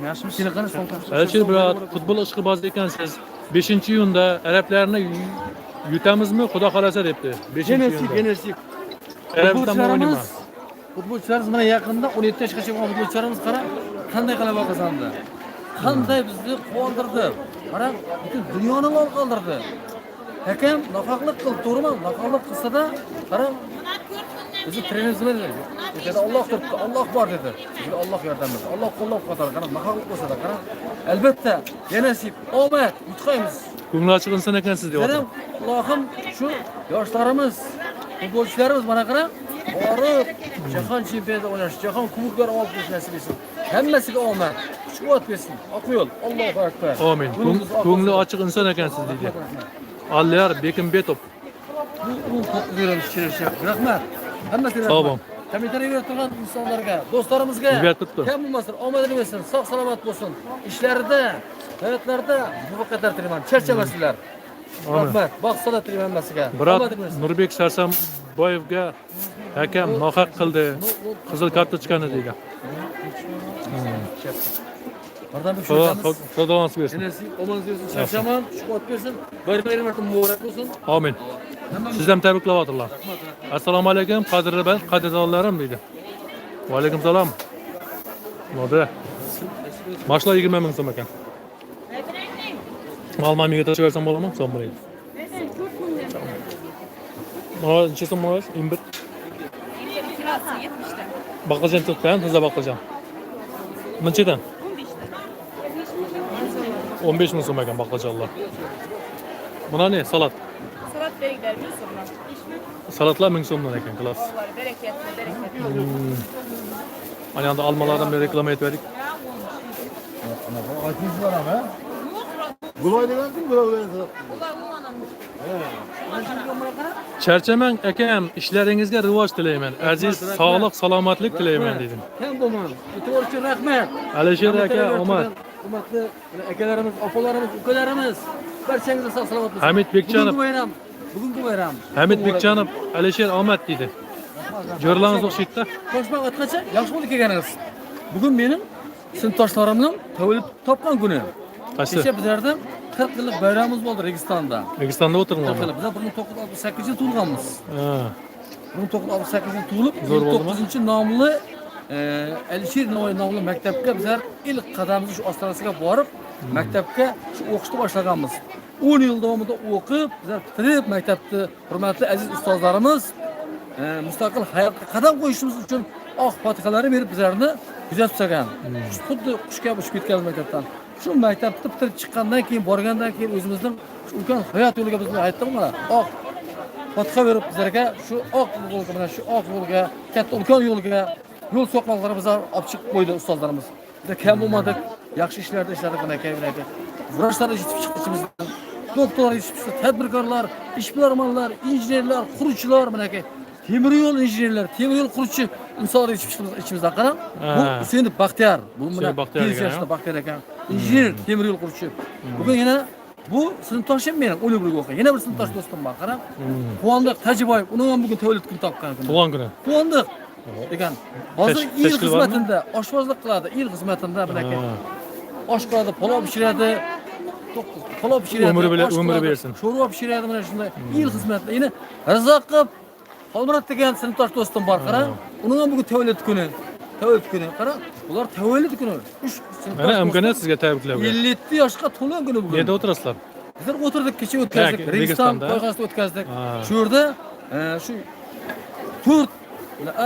Yaxshimi? Seni qani son taqdir. Alisher brat, futbol ishqibozi ekansiz. 5-iyunda arablarni yutamizmi? Xudo xolasa debdi. 5-iyunda. Genersi. Futbolchilarimiz mana yaqinda 17 yoshgacha bo'lgan futbolchilarimiz qara qanday g'alaba qozondi. Qanday bizni quvontirdi. Mana butun dunyoni lol qoldirdi. Hakam nohaqlik qildi, to'g'rimi? Nohaqlik qilsa-da, qara bizni trenerimiz dedi, Alloh turibdi, Alloh bor dedi. Bizga Alloh yordam berdi. Alloh qo'llab-quvvatlar, qara nohaqlik bo'lsa-da, qara albatta nasib, omad, yutqaymiz. Ko'ngli ochiq inson ekansiz deyapman. Allohim shu yoshlarimiz, futbolchilarimiz mana qara borib jahon chempionatida o'ynash, jahon kuboklari olib kelish nasib etsin. Hammasiga omad, kuch-quvvat bersin. Oq yo'l, Allohu akbar. Amin. Ko'ngli ochiq inson ekansiz deydi. Aliyar Bekimbetov. Bu to'g'ri rahmat. Hammasiga rahmat. Sog' bo'ling. Kommentariy berib turgan insonlarga, do'stlarimizga kam bo'lmasin, omadli bo'lsin, sog' salomat bo'lsin. Ishlarida, hayotlarida muvaffaqiyatlar tilayman. Charchamasizlar. Rahmat. Baxt salomat tilayman hammasiga. Biroq Nurbek Sarsamboyevga hakam nohaq qildi. Qizil kartochkani deydi. Birdan bir şey Xudoongiz bersin. Omonat bersin, charchaman, shuhrat bersin. Bayram muborak bo'lsin. Amin. Siz ham tabriklayapsizlar. Assalomu alaykum, qadrdonlarim deydi. Va alaykum salom. Nima? Mashlar 20 ming so'm ekan. Malmamiga tashlarsam bo'ladimi? So'm bo'laydi. Mana necha so'm bo'lar? Imbir. Kilosi 70 ta. Baqlajon tutgan, toza baqlajon. Nechadan? 15 ming so'm ekan baqlajonlar. Buna ne? Salat. Salat berikler 1000 so'mdan. Salatlar 1000 so'mdan ekan, klass. Bereketli. Ana endi almalardan bir reklama etdik. Ana bu aytmış var ama. Gulay degan kim gulay? Charchamang akam, ishlaringizga rivoj tilayman. Aziz, sog'lik, salomatlik tilayman dedim. Ham bo'lman. E'tiborchi rahmat. Alisher aka, omad. Hurmatli akalarimiz, opalarimiz, ukalarimiz, barchangizga sog' salomat bo'lsin. Hamid Bekjanov. Bugungi bayram. Hamid Bekjanov, Alisher omad dedi. Jo'rlaringiz o'xshaydi-da. Toshbaq aytgancha, yaxshi bo'lib kelganingiz. Bugun mening sinfdoshlarimning tavallud topgan kuni. Qaysi? Kecha bizlarda 40 yillik bayramimiz bo'ldi Registonda. Registonda o'tirganman. Biz 1968 yil tug'ilganmiz. Ha. 1968 yil tug'ilib, Zo'r bo'ldimi? 9-nomli Alisher Navoiy nomli maktabga bizlar ilk qadamimizni shu ostonasiga borib, maktabga shu o'qishni boshlaganmiz. 10 yil davomida o'qib, bizlar bitirib maktabni hurmatli aziz ustozlarimiz mustaqil hayotga qadam qo'yishimiz uchun oq fotihalarni berib bizlarni kuzatib turgan. Xuddi qushga uchib ketgan maktabdan. Shu maktabni bitirib chiqqandan keyin, borgandan keyin o'zimizning shu ulkan hayot yo'liga bizni aytdimmi? Oq fotiha berib bizlarga shu oq yo'lga, mana shu oq yo'lga, katta ulkan yo'lga yo'l so'qmoqlarni bizlar olib chiqib qo'ydi ustozlarimiz. Biz kam bo'lmadik, yaxshi ishlarda ishladik mana kayfinaki. Vrachlar yetib chiqdi ichimizdan. Doktorlar yetib chiqdi, tadbirkorlar, ishbilarmonlar, injenerlar, quruvchilar mana temir yo'l injenerlar, temir yo'l quruvchi insonlar yetib chiqdi ichimizdan. Qarang, bu Husayn Baxtiyor, bu mana Baxtiyor ekan. Injener, temir yo'l quruvchi. Bugun yana bu sinfdoshim mening, O'libirga o'qigan. Yana bir sinfdosh do'stim bor. Qarang, Quvondiq Tajiboyev, uni ham bugun tavallud kuni topgan kun. Tug'ilgan kuni. Quvondiq degan. Hozir il xizmatida oshpazlik qiladi, il xizmatida bunaqay. Osh qiladi, palov pishiradi. Palov pishiradi. Umri bersin. Sho'rva pishiradi mana shunday il xizmatida. Yana Rizaqov Xolmurat degan sinfdosh do'stim bor. Qarang, uni ham bugun tavallud kuni. Tavallud kuni. Qarang, ular tavallud kuni. Mana imkoniyat sizga tabriklar. 57 yoshga to'lgan kuni bugun. Yerda o'tirasizlar? Bizlar o'tirdik, kecha o'tkazdik. Registon to'yxonasida o'tkazdik. Shu yerda shu 4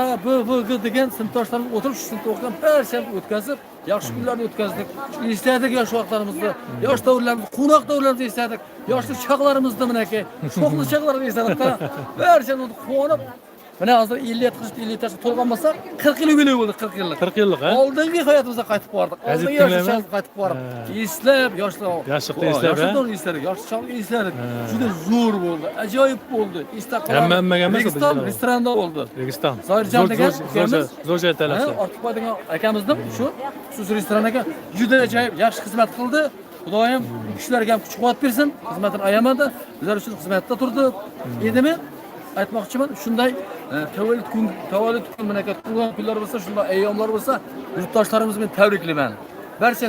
A, B, V, G degan sinfdoshlarimiz o'tirib shu sinfda o'qigan barchani o'tkazib, yaxshi kunlarni o'tkazdik. Esladik yosh vaqtlarimizni, yosh davrlarimizni, quvnoq davrlarimizni esladik. Yoshlik chaqlarimizni manaki, sho'xli chaqlarni esladik. Barchani quvonib, mana hozir 50 yoshga to'lganmasa, 40 yil bo'ldi, 40 yillik. 40 yillik, ha? Oldingi hayotimizga qaytib bordik. Oldingi yoshligimizga qaytib borib, eslab, yoshlar. Yoshlikni eslab, yoshlikni esladik, yoshlikni esladik. Juda zo'r bo'ldi, ajoyib bo'ldi. Esda Hammaga emas, restoranda bo'ldi. Registon. Zoirjon degan zo'r joy tanlabsiz. Ortiqboy degan akamizning shu xususiy restoran ekan, juda ajoyib, yaxshi xizmat qildi. Xudoyim kishilarga ham kuch-quvvat bersin, xizmatini ayamadi. Bizlar uchun xizmatda turdi. Edimi? Aytmoqchiman, shunday tavallud kun mana tug'ilgan kunlar bo'lsa, shunday ayyomlar bo'lsa, yurtdoshlarimizni men tabriklayman. Barcha